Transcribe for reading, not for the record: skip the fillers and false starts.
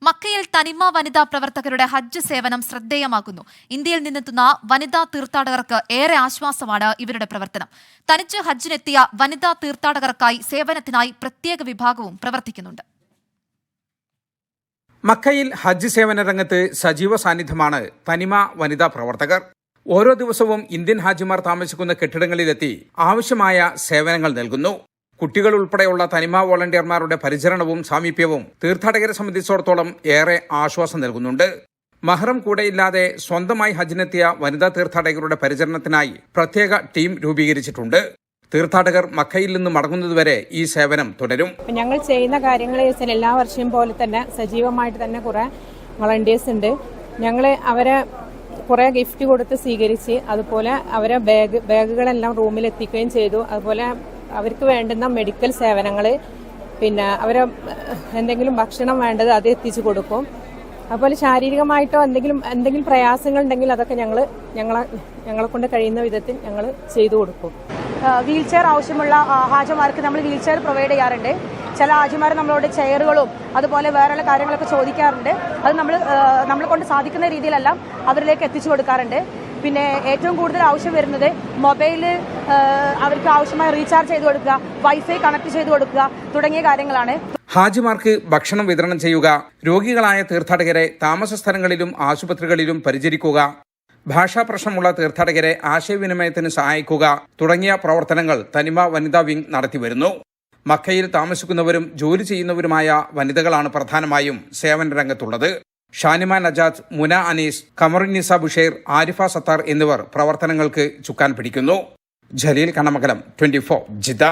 മക്കയിൽ തനിമ വനിതാ പ്രവർത്തകരുടെ ഹജ്ജ് സേവനം ശ്രദ്ധേയമാക്കുന്നു. ഇന്ത്യയിൽ നിന്നെത്തുന്ന വനിതാ തീർത്ഥാടകർക്ക് ഏറെ ആശ്വാസമാണ് ഇവരുടെ പ്രവർത്തനം. തനിച്ച് ഹജ്ജിനെത്തിയ വനിതാ തീർത്ഥാടകർക്കായി സേവനത്തിനായി പ്രത്യേക വിഭാഗവും പ്രവർത്തിക്കുന്നുണ്ട്. മക്കയിൽ ഹജ്ജ് സേവന രംഗത്ത് സജീവ സാന്നിധ്യമാണ് തനിമ വനിതാ പ്രവർത്തകർ. ഓരോ ദിവസവും ഇന്ത്യൻ ഹാജിമാർ താമസിക്കുന്ന കെട്ടിടങ്ങളിലെത്തി ആവശ്യമായ സേവനങ്ങൾ നൽകുന്നു. കുട്ടികൾ ഉൾപ്പെടെയുള്ള തനിമ വോളണ്ടിയർമാരുടെ പരിചരണവും സാമീപ്യവും തീർത്ഥാടകരെ സംബന്ധിച്ചിടത്തോളം ഏറെ ആശ്വാസം നൽകുന്നുണ്ട്. മഹ്റം കൂടെയില്ലാതെ സ്വന്തമായി ഹജ്ജിനെത്തിയ വനിതാ തീർത്ഥാടകരുടെ പരിചരണത്തിനായി പ്രത്യേക ടീം രൂപീകരിച്ചിട്ടുണ്ട്. തീർത്ഥാടകർ മക്കയിൽ നിന്ന് മടങ്ങുന്നതുവരെ ഈ സേവനം തുടരും. ഞങ്ങൾ ചെയ്യുന്ന കാര്യങ്ങൾ എല്ലാ വർഷവും പോലെ തന്നെ സജീവമായിട്ട് തന്നെ കുറെ വളണ്ടിയേഴ്സ് ഉണ്ട്. ഞങ്ങൾ അവരെ കുറെ ഗിഫ്റ്റ് കൊടുത്ത് സ്വീകരിച്ച് അതുപോലെ അവരെ ബാഗുകളെല്ലാം റൂമിൽ എത്തിക്കുകയും ചെയ്തു. അതുപോലെ അവർക്ക് വേണ്ടുന്ന മെഡിക്കൽ സേവനങ്ങൾ, പിന്നെ അവരെ എന്തെങ്കിലും ഭക്ഷണം വേണ്ടത് അത് എത്തിച്ചു കൊടുക്കും. അതുപോലെ ശാരീരികമായിട്ടോ എന്തെങ്കിലും പ്രയാസങ്ങൾ ഉണ്ടെങ്കിൽ അതൊക്കെ ഞങ്ങളെ കൊണ്ട് കഴിയുന്ന വിധത്തിൽ ഞങ്ങൾ ചെയ്തു കൊടുക്കും. വീൽ ചെയർ ആവശ്യമുള്ള ഹാജിമാർക്ക് നമ്മൾ വീൽ ചെയർ പ്രൊവൈഡ് ചെയ്യാറുണ്ട്. ചില ഹാജിമാർ നമ്മളോട് ചെയറുകളും അതുപോലെ വേറെയുള്ള കാര്യങ്ങളൊക്കെ ചോദിക്കാറുണ്ട്. അത് നമ്മളെ കൊണ്ട് സാധിക്കുന്ന രീതിയിലെല്ലാം അവരിലേക്ക് എത്തിച്ചു കൊടുക്കാറുണ്ട്. പിന്നെ ഏറ്റവും കൂടുതൽ ആവശ്യം വരുന്നത് മൊബൈൽ അവർക്ക് ആവശ്യമായ റീചാർജ് ചെയ്ത് കൊടുക്കുക, വൈഫൈ കണക്ട് ചെയ്ത് കൊടുക്കുക തുടങ്ങിയ കാര്യങ്ങളാണ്. ഹാജിമാർക്ക് ഭക്ഷണം വിതരണം ചെയ്യുക, രോഗികളായ തീർത്ഥാടകരെ താമസ സ്ഥലങ്ങളിലും ആശുപത്രികളിലും പരിചരിക്കുക, ഭാഷാ പ്രശ്നമുള്ള തീർത്ഥാടകരെ ആശയവിനിമയത്തിന് സഹായിക്കുക തുടങ്ങിയ പ്രവർത്തനങ്ങൾ തനിമ വനിതാ വിംഗ് നടത്തിവരുന്നു. മക്കയിൽ താമസിക്കുന്നവരും ജോലി ചെയ്യുന്നവരുമായ വനിതകളാണ് പ്രധാനമായും സേവന രംഗത്തുള്ളത്. ഷാനിമ നജാത്ത്, മുന അനീസ്, കമറുന്നിസ ബുഷേർ, ആരിഫ സത്താർ എന്നിവർ പ്രവർത്തനങ്ങൾക്ക് ചുക്കാൻ പിടിക്കുന്നു. ജലീൽ കണ്ണമംഗലം, 24 ജിദ്ദ.